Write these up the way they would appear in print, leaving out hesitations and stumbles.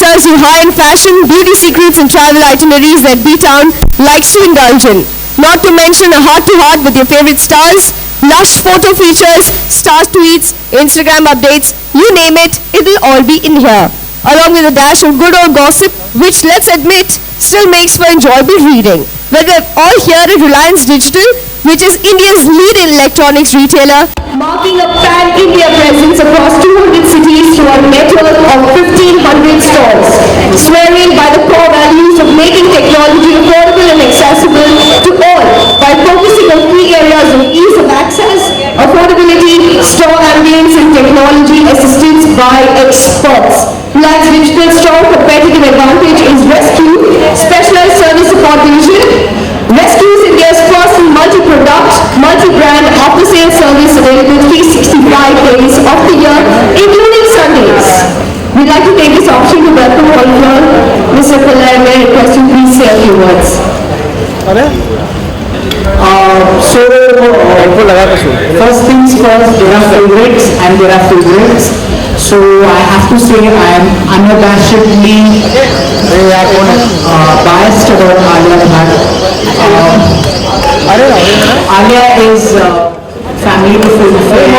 stars you high-end fashion, beauty secrets and travel itineraries that B-Town likes to indulge in. Not to mention a heart-to-heart with your favorite stars, lush photo features, star tweets, Instagram updates, you name it, it'll all be in here. Along with a dash of good old gossip, which let's admit, still makes for enjoyable reading. We're all here at Reliance Digital, which is India's leading electronics retailer, marking a pan-India presence across 200 cities through a network of 1,500 stores, swearing by the core values of making technology affordable and accessible to all by focusing on key areas of ease of access, affordability, store ambience and technology assistance by experts. Reliance Digital strong competitive advantage is Rescue, Specialized Service Support Division. Rescue is India's first multi-product, multi-brand after-sales service available 365 days of the year, including Sundays. We'd like to take this opportunity to welcome all of you. Mr. Pillai, may I request you please say a few words. First things first, there are favorites and there are favorites. So I have to say I am unabashedly biased about Alia Bhatt. Alia is family to Filmfare.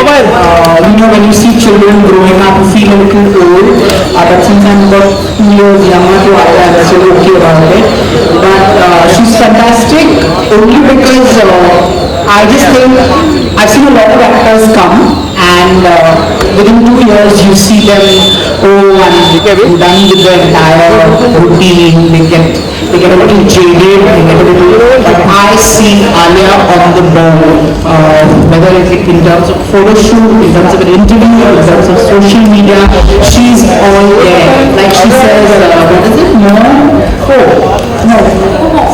When you see children growing up, you feel a little old. But since I'm about 2 years younger to Alia, I'm still okay about it. But she's fantastic only because I just think I've seen a lot of actors come and within 2 years you see them, I'm done with the entire routine, they get a little jaded, but I see Alia on the ball, whether it's in terms of photo shoot, in terms of an interview, in terms of social media, she's all there. Like she says, what is it?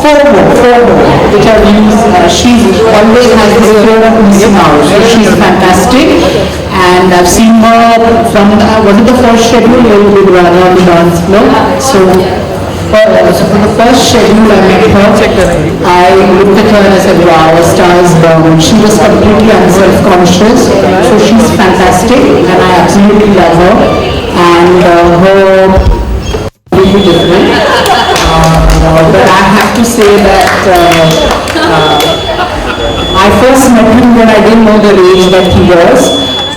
Four more, which I've used. She always has this fear of missing out. So she's fantastic. And I've seen her from, was it the first schedule where you did Radha on the dance floor? So for the first schedule I met her, I looked at her and I said, wow, a star is born. She was completely unself-conscious. So she's fantastic and I absolutely love her. And her completely different. But I have to say that I first met him when I didn't know the age that he was,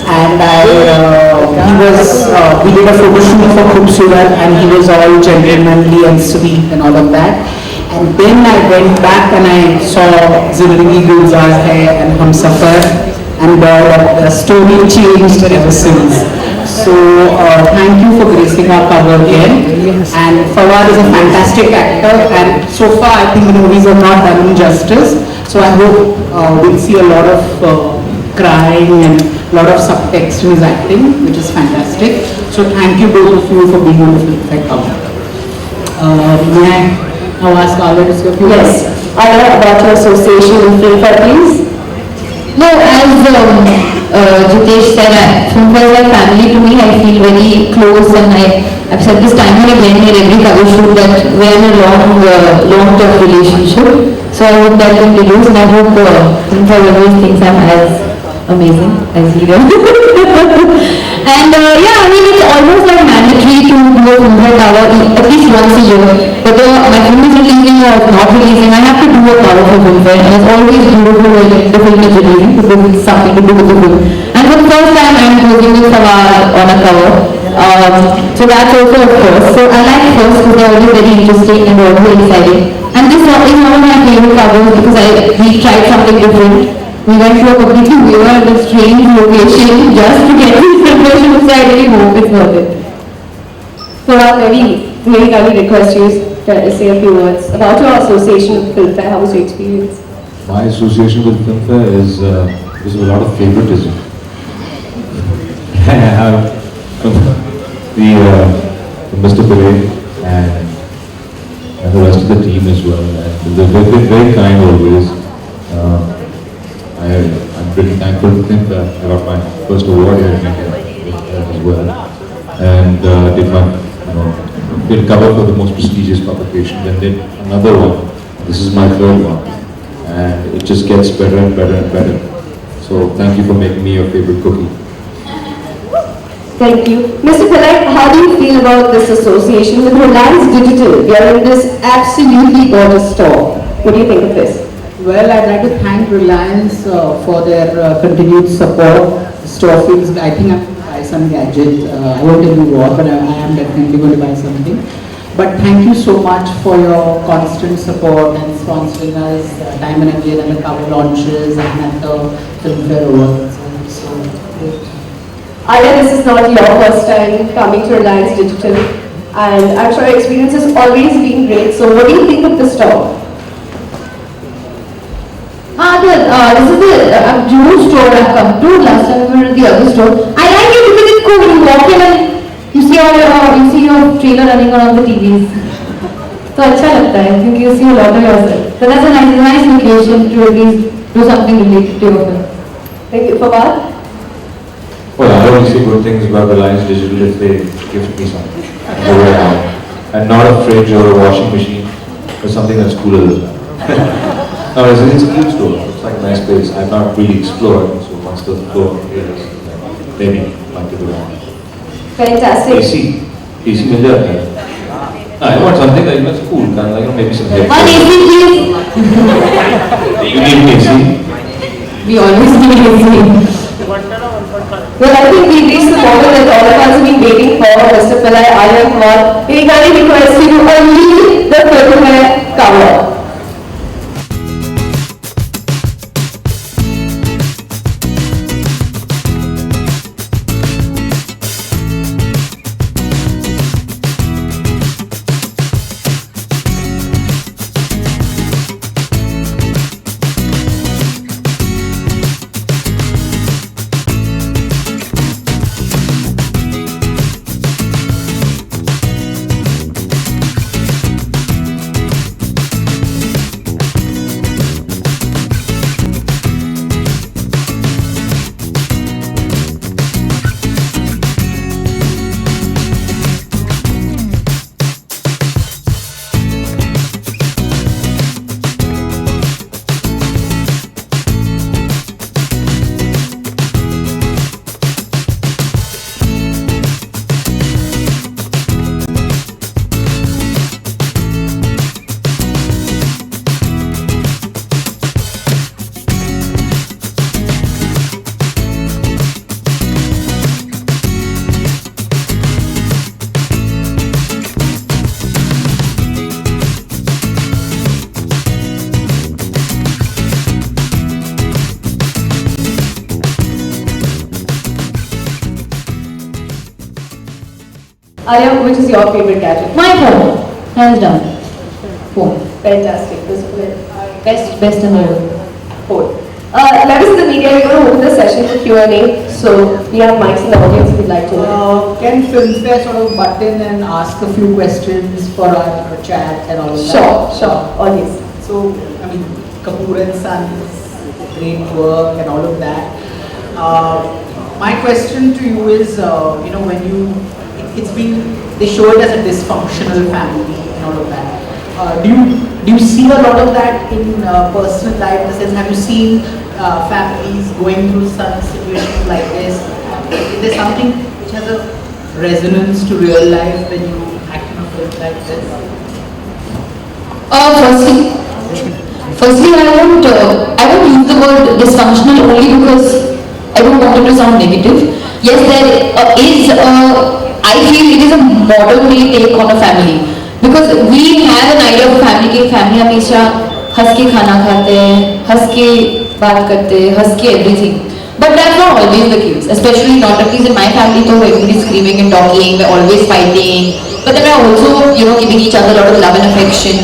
and we did a photo shoot for Khubsurat and he was all gentlemanly and sweet and all of that. And then I went back and I saw Zindagi Gulzar Hai and Humsafar, and the story changed ever since. So thank you for gracing our cover again. And Fawad is a fantastic actor, and so far I think the movies have not done him justice. So I hope we'll see a lot of crying and a lot of subtext in his acting, which is fantastic. So thank you both of you for being on the Filmfare cover. May I now ask Alia to say a few words? Yes. Alia, about your association with Filmfare, please. No, as Jitesh said, Filmfare is like family to me. I feel very close, and I've said this time and again in every cover shoot that we're in a long-term relationship. So I hope that continues, and I hope Filmfare always thinks I'm as amazing as he does. And yeah, I mean, it's almost like mandatory to do a Filmfare cover at least once a year. Whether my film is releasing or not releasing, I have to do a cover for Filmfare, and it's always beautiful when the film is releasing because it's something to do with the film. And for the first time, I'm working with Fawad on a cover. So that's also a first. So I like first because they're always very interesting and always exciting. And this is one of my favorite covers because we tried something different. We went to a completely weird and strange location just to get this information, so I really hope it's worth it. So very kindly request you to say a few words about your association with Filmfare. How was your experience? My association with Filmfare is a lot of favoritism. I have Mr. Pillai and the rest of the team as well. And they've been very kind always. I'm really thankful to think that I got my first award here in India as well, and did cover for the most prestigious publication, then did another one. This is my third one, and it just gets better and better and better. So thank you for making me your favorite cookie. Thank you. Mr. Pillai, how do you feel about this association with Reliance Digital? We are in this absolutely gorgeous store. What do you think of this? Well, I'd like to thank Reliance for their continued support. The store feels, I think I'm going to buy some gadget. I won't tell you what, but I am definitely going to buy something. But thank you so much for your constant support and sponsoring us time and again at the cover launches and at the Filmfare Awards. So great. Alia, this is not your first time coming to Reliance Digital, and I'm sure your experience has always been great. So what do you think of the store? This is the June store I've come to. Last time we were at the other store. I like it because it's cool. You walk in and you see your trailer running on the TVs. So अच्छा लगता है क्योंकि you see a lot of yourself. So that's a nice location to at least do something related to your film. Thank you. Fawad? Well, I only say good things about Reliance Digital if they gift me something. I'm not a fridge or a washing machine or something that's cooler than that. No, it's a cute store. It's like a nice place. I've not really explored, so once the floor is, maybe might give it a one. Fantastic. AC मिल जाता है. I want something that's cool, kind of like maybe some headphones. One AC please. You need an AC? We always need AC. Well, I think we've reached the moment that all of us have been waiting for. Mr. Pillai, Alia and Fawad, we kindly request you to unleash the Filmfare cover. Alia, which is your favorite gadget? My phone, hands down. Phone. Fantastic. Mr. Pillai. Best in the world. Phone. Members of the media, we're going to open the session for Q&A. So we have mics in the audience if you'd like to. Can Filmfare sort of butt in and ask a few questions for our chat and all of that? Sure, always. So, I mean, Kapoor and Sons, great work and all of that. My question to you is, when it's been, they show it as a dysfunctional family and all of that. Do you see a lot of that in personal life? In the sense, have you seen families going through some situations like this? Is there something which has a resonance to real life when you act in a film like this? Firstly, I won't use the word dysfunctional only because I don't want it to sound negative. Yes, there is I feel it is a modern day take on a family. Because we have an idea of family कि family हमेशा हंस के खाना खाते हैं, हंस के बात करते हैं, हंस के everything. But that's not always the case, especially not at least in my family. So everybody is screaming and talking, we're always fighting. But then we're also, giving each other a lot of love and affection.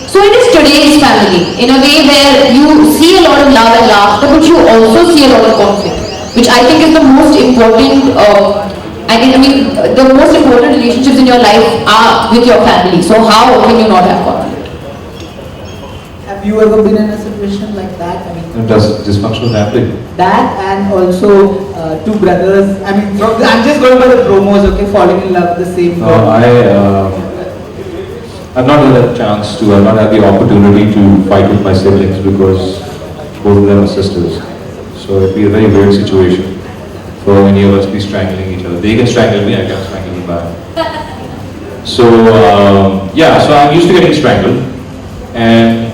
So it is today's family in a way where you see a lot of love and laughter, but you also see a lot of conflict, which I think is the most important. The most important relationships in your life are with your family. So how can you not have conflict? Have you ever been in a situation like that? I mean, Does dysfunctional family? that and also two brothers. I mean, I'm just going by the promos, okay? Falling in love with the same girl. I've not had a chance to. I've not had the opportunity to fight with my siblings because both of them are sisters. So it'd be a very weird situation for for any of us be strangling each other. They can strangle me, I can strangle them back. So yeah, so I'm used to getting strangled, and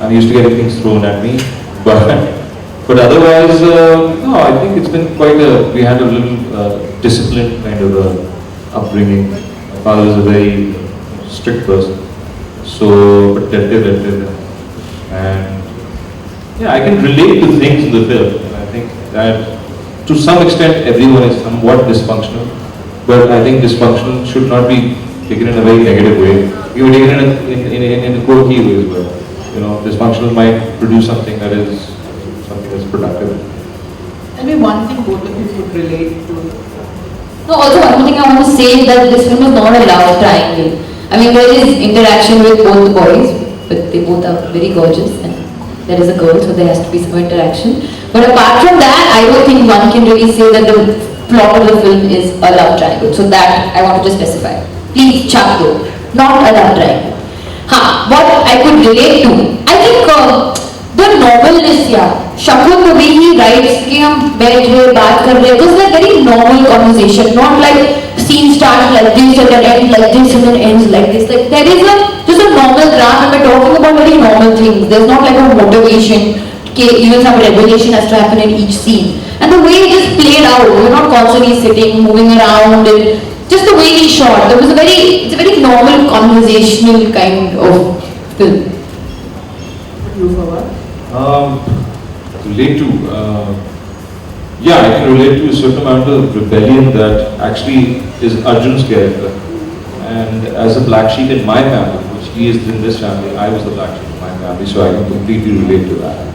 I'm used to getting things thrown at me, but otherwise, no, I think it's been we had a little disciplined kind of upbringing. My father was a very strict person, so protective, and yeah, I can relate to things in the film, and I think that to some extent everyone is somewhat dysfunctional, but I think dysfunctional should not be taken in a very negative way. You can take it in a quirky way as well. You know, dysfunctional might produce something that's productive. Tell me one thing both of you could relate to. No, also one more thing I want to say is that this film is not a love triangle. I mean, there is interaction with both the boys, but they both are very gorgeous, and there is a girl, so there has to be some interaction. But apart from that, I don't think one can really say that the plot of the film is a love triangle. So that I want to just specify. Please, chuck though, not a love triangle. What I could relate to, I think the normalness, yeah. Shakun, the way he writes, कि हम बैठ रहे बात कर रहे, was like very normal conversation, not like scene starts like this and then ends like this and then ends like this. Like there is just a normal drama, and we're talking about very normal things. There's not like a motivation, even some revelation has to happen in each scene. And the way it just played out, we're not constantly sitting, moving around, and just the way he shot. It's a very normal conversational kind of film. You, Fawad? Relate to, yeah, I can relate to a certain amount of rebellion that actually is Arjun's character. And as a black sheep in my family, which he is in this family, I was the black sheep in my family, so I can completely relate to that.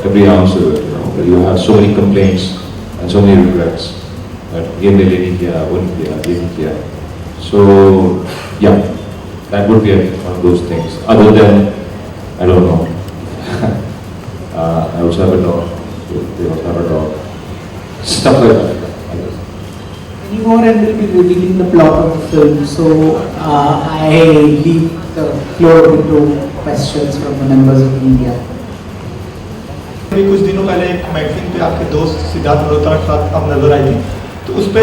Every ounce of it, you know, where you have so many complaints and so many regrets. Ye maine nahi kiya, wo nahi kiya, ye nahi kiya. So, yeah, that would be one of those things. Other than, I don't know. I also have a dog. They also have a dog. Stuff like that. Any more, and we'll be revealing the plot of the film. So I leave the floor open to questions from the members of India. अभी कुछ दिनों पहले एक magazine पे आपके दोस्त सिद्धार्थ मल्होत्रा के साथ आप नजर आई थी, तो उस पे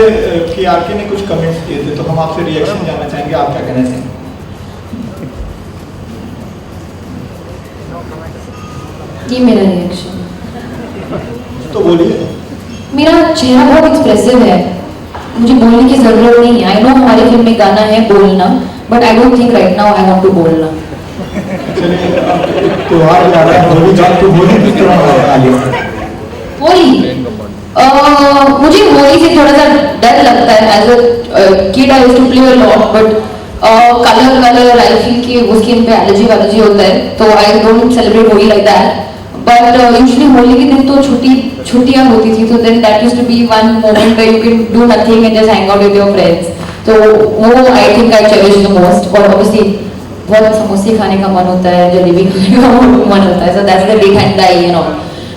KRK ने कुछ कमेंट्स दिए थे, तो हम आपसे रिएक्शन जानना चाहेंगे, आप क्या कहना चाहेंगे? ये मेरा रिएक्शन। तो बोलिए। मेरा चेहरा बहुत एक्सप्रेसिव है, मुझे बोलने की जरूरत नहीं है। आई नो हमारी फिल्म में गाना है बोलना, but I don't think right now I want to बोलना। चलिए, त्योहार जा रहा है, होली जान तो होली किस तरह मनाएंगे? होली, मुझे होली से थोड़ा सा डर लगता है। As a kid I used to play a lot, but colour I feel कि उसकी इन पे एलर्जी होता है, तो I don't celebrate Holi like that. But usually Holi के दिन तो छुट्टियां होती थी, तो then that used to be one moment where you can do nothing and just hang out with your friends. तो वो I think I cherish the most. और ऑब्वियसली बहुत समोसे खाने का मन होता है, जलेबी खाने का मन होता है, so that's the big hand I know.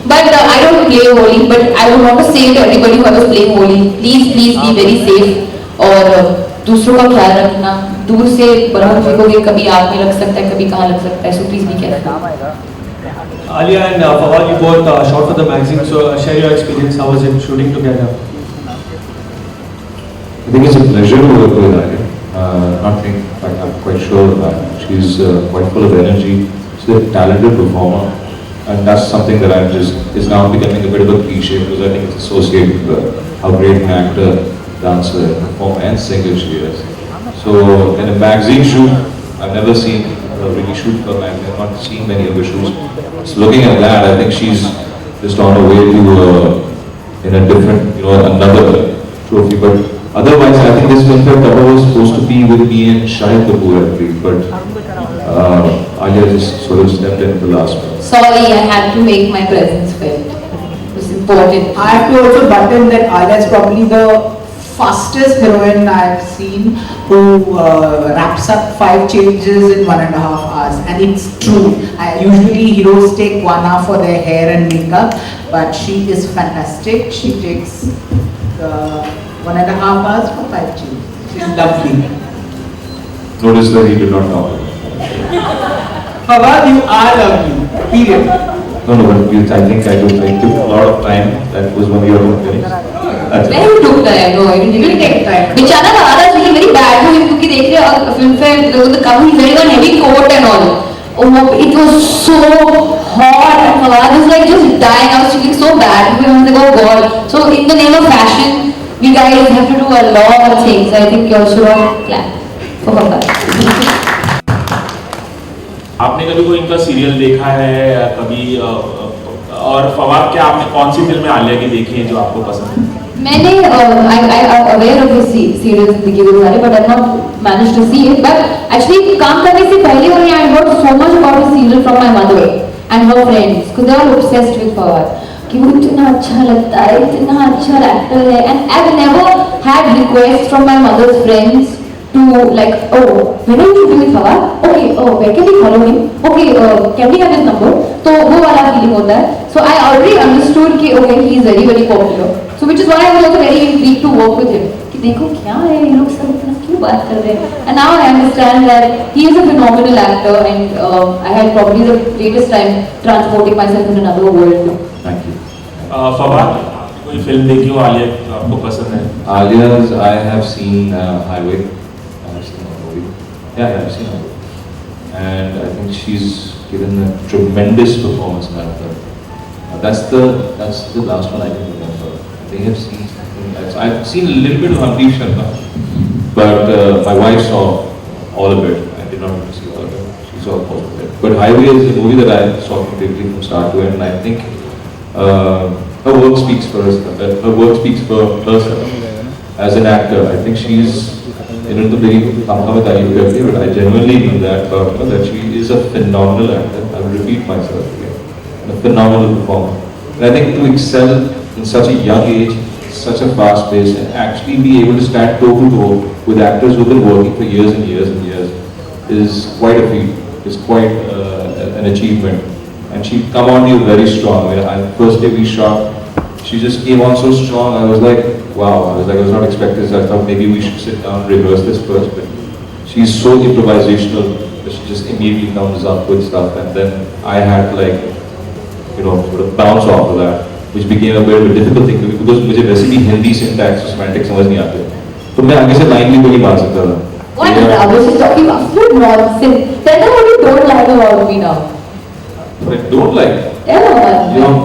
But I don't play Holi, but I would want to say to everybody who is playing Holi, please be very safe और दूसरों का ख्याल रखना। दूर से बलून फेंकोगे, कभी आग में लग सकता है, कभी कहाँ लग सकता है, so please be careful. Alia and Fawad, you both shot for the magazine, so share your experience. How was it shooting together? I think it's a pleasure to work with Alia. I'm quite sure that she's quite full of energy. She's a talented performer. And that's something that is now becoming a bit of a cliche, because I think it's associated with how great an actor, dancer, performer and singer she is. So in a magazine shoot, I've never seen her really shoot for a magazine. I've not seen many of her shoots. So looking at that, I think she's just on her way to in a different, another trophy. But otherwise, I think this Filmfare cover was supposed to be with me and Shahid Kapoor, I believe. But Alia just sort of stepped in at the last minute. Sorry, I had to make my presence felt. It was important. I have to also butt in that Alia is probably the fastest heroine I've seen who wraps up 5 changes in 1.5 hours, and it's true. Usually heroes take 1 hour for their hair and makeup, but she is fantastic. She takes 1.5 hours for 5 changes. She's lovely. Notice that he did not talk. Fawad, you are lovely. Period. No, but I think I took a lot of time. That was one of your own feelings. Very took time. No, it didn't take time. बेचारा का आधा चीज़ very bad हुई क्योंकि देख रहे हो Filmfare the cover is wearing one heavy coat and all. Oh, it was so hot and Fawad was like just dying. I was feeling so bad. I was like, oh God. So in the name of fashion, we guys have to do a lot of things. I think you should all clap for Fawad. आपने कभी कोई इनका serial देखा है या कभी और फवाद क्या आपने कौन सी फिल्में आलिया की देखी हैं जो आपको पसंद है? मैंने aware of his serials दिखे हुए सारे but I've not managed to see it but actually काम करने से पहले और I heard so much about his serial from my mother and her friends because they are obsessed with Fawad कि वो इतना अच्छा लगता है इतना अच्छा एक्टर है and I've never had requests from my mother's friends to like oh when are you doing Fawad okay oh where can we follow him okay can we have his number तो वो वाला feeling होता है so I already understood कि okay he is very very popular so which is why I was also very intrigued to work with him कि देखो क्या है ये लोग सब इतना क्यों बात कर रहे हैं and now I understand that he is a phenomenal actor and I had probably the greatest time transporting myself in another world. Thank you. Fawad कोई फिल्म देखी हो आलिया जो आपको पसंद है? Alia's, I have seen Highway. I have seen a movie. Yeah, I have seen her. And I think she's given a tremendous performance in that film. That's the last one I can remember. They have seen something else. I've seen a little bit of Hamdeep Sharma, but my wife saw all of it. I did not get to see all of it. She saw most of it. But Highway is a movie that I saw completely from start to end, and I think her work speaks for herself. Her work speaks for herself as an actor. I think she's the very but I genuinely mean that about her, that she is a phenomenal actor. I will repeat myself again. A phenomenal performer. And I think to excel in such a young age, such a fast pace, and actually be able to stand toe to toe with actors who have been working for years and years and years is quite a feat. It's quite an achievement. And she come on you very strong. First day we shot, she just came on so strong. I was like, wow. I was not expecting this. I thought maybe we should sit down and rehearse this first. But she's so improvisational that she just immediately comes up with stuff. And then I had to sort of bounce off of that, which became a bit of a difficult thing because मुझे वैसे भी Hindi syntax और semantic समझ नहीं आते, तो मैं आगे से line भी नहीं मार सकता था. What is that? What is talking about? What nonsense? Tell them what you don't like about me now. What I don't like? Tell them.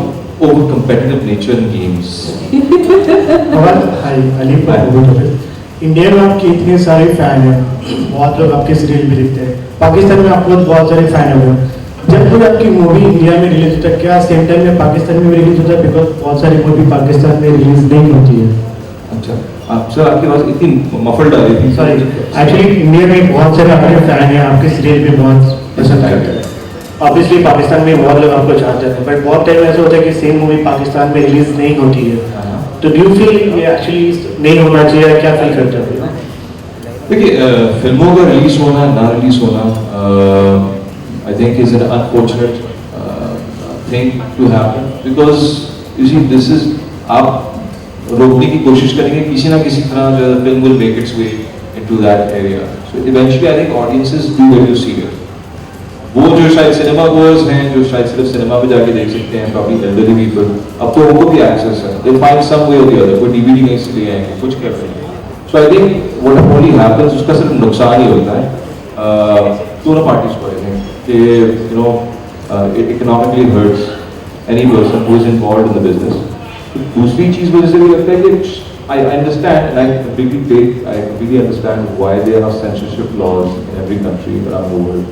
Over competitive nature in games. Fawad Ali Bhatt India में आपके इतने सारे fan हैं, बहुत लोग आपके serial भी देखते हैं, पाकिस्तान में आपको बहुत सारे फैन हैं. जब कोई आपकी मूवी इंडिया में रिलीज होता है क्या सेम टाइम में पाकिस्तान में रिलीज होता है बिकॉज बहुत सारी मूवी पाकिस्तान में रिलीज नहीं होती है? अच्छा सर आपकी आवाज इतनी मफल्ड आ रही थी. सॉरी एक्चुअली इंडिया में बहुत सारे आपके फैन हैं, आपके सीरियल भी बहुत पसंद करते हैं. ऑब्वियसली पाकिस्तान में बहुत लोग आपको चाहते हैं बट बहुत टाइम ऐसा होता है कि सेम मूवी पाकिस्तान में रिलीज नहीं होती है. तो डू यू फील ये एक्चुअली नहीं होना चाहिए, क्या फील करते हो? देखिए फिल्मों का रिलीज होना ना रिलीज होना I think is an unfortunate thing to happen because you see this is आप रोकने की कोशिश करेंगे किसी ना किसी तरह जो film will make its way into that area. So eventually I think audiences do get to see it. वो जो शायद सिनेमा गोअर्स हैं जो शायद सिर्फ सिनेमा में जाके देख सकते हैं probably elderly people, अब तो उनको भी access है. They find some way or the other. कोई DVD कहीं से ले आएंगे कुछ कर लेंगे. So I think what only happens उसका सिर्फ नुकसान ही होता है दोनों पार्टीज को. It economically hurts any person who is involved in the business. दूसरी चीज मुझे भी लगता है कि I understand and I completely understand why there are censorship laws in every country around the world.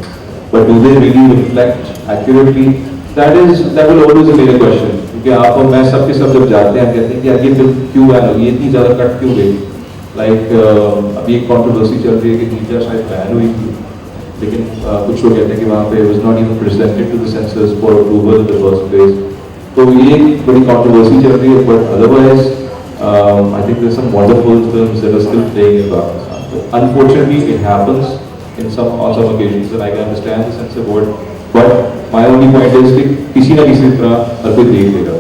But do they really reflect accurately? That will always be a question. क्योंकि आप और मैं सब के सब जब जाते हैं कहते हैं कि यार ये फिल्म क्यों बैन होगी, इतनी ज़्यादा कट क्यों गई? अभी एक कंट्रोवर्सी चल रही है कि नीचा शायद बैन हुई थी लेकिन कुछ लोग कहते हैं कि वहाँ पे was not even presented to the censors for approval in the first place. तो ये बड़ी controversy चल रही है but otherwise I think there's some wonderful films that are still playing in Pakistan. So unfortunately it happens on some occasions and I can understand the censor board but my only point is कि किसी ना किसी तरह हर कोई देख लेगा.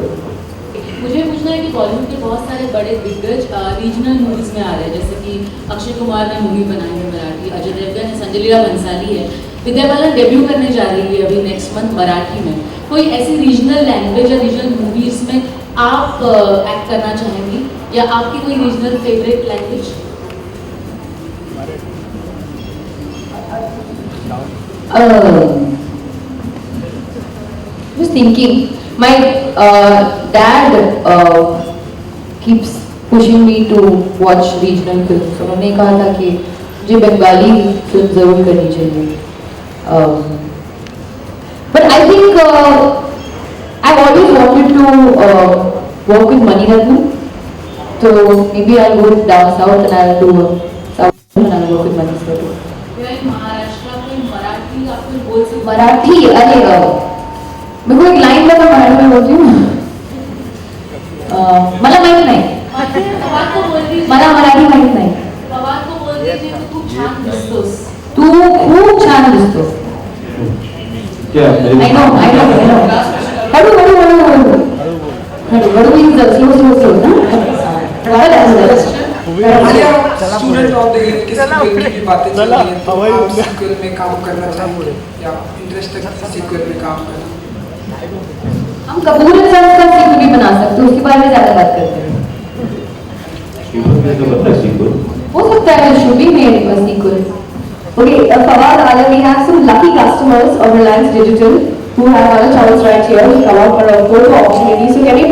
मुझे पूछना है कि बॉलीवुड के बहुत सारे बड़े दिग्गज रीजनल मूवीज में आ रहे हैं जैसे कि अक्षय कुमार ने मूवी बनाई है मराठी, अजय देवगन है, संजय लीला बंसाली है, विद्या बालन डेब्यू करने जा रही है अभी नेक्स्ट मंथ मराठी में. कोई ऐसी रीजनल लैंग्वेज या रीजनल मूवीज में आप एक्ट करना चाहेंगी? या आपकी कोई regional favourite language? Just thinking, my dad keeps pushing me to watch regional films. उन्होंने कहा था कि मुझे बंगाली फिल्म जरूर करनी चाहिए. But I think I've always wanted to work with Mani Ratnam. So maybe I'll go down south and I'll do south and I'll work with Mani Ratnam. Maharashtra कोई मराठी आप कोई बोल सकते? मराठी, अरे मेरे को एक लाइन लगा मराठी में बोलती हूँ. मला माहित नाही. फवाद को बोल दीजिए. मला मराठी माहित नाही. फवाद को बोल दीजिए तू खूप छान दिसतोस. तू खूप छान दिसतो. क्या I know. हळू means slow ना. स्टूडेंट ऑफ द ईयर किस फील्ड की बातें चल रही हैं तो आप सीक्वल में काम करना चाहेंगे या इंटरेस्ट है सीक्वल में काम करना? हम कपूर एंड सन्स का सीक्वल भी बना सकते हैं, उसके बारे में ज्यादा बात करते हैं. हो सकता है should be made a sequel. Okay, Fawad, we have some lucky customers of Reliance Digital who have had a chance right here to come out for a photo opportunity. So can we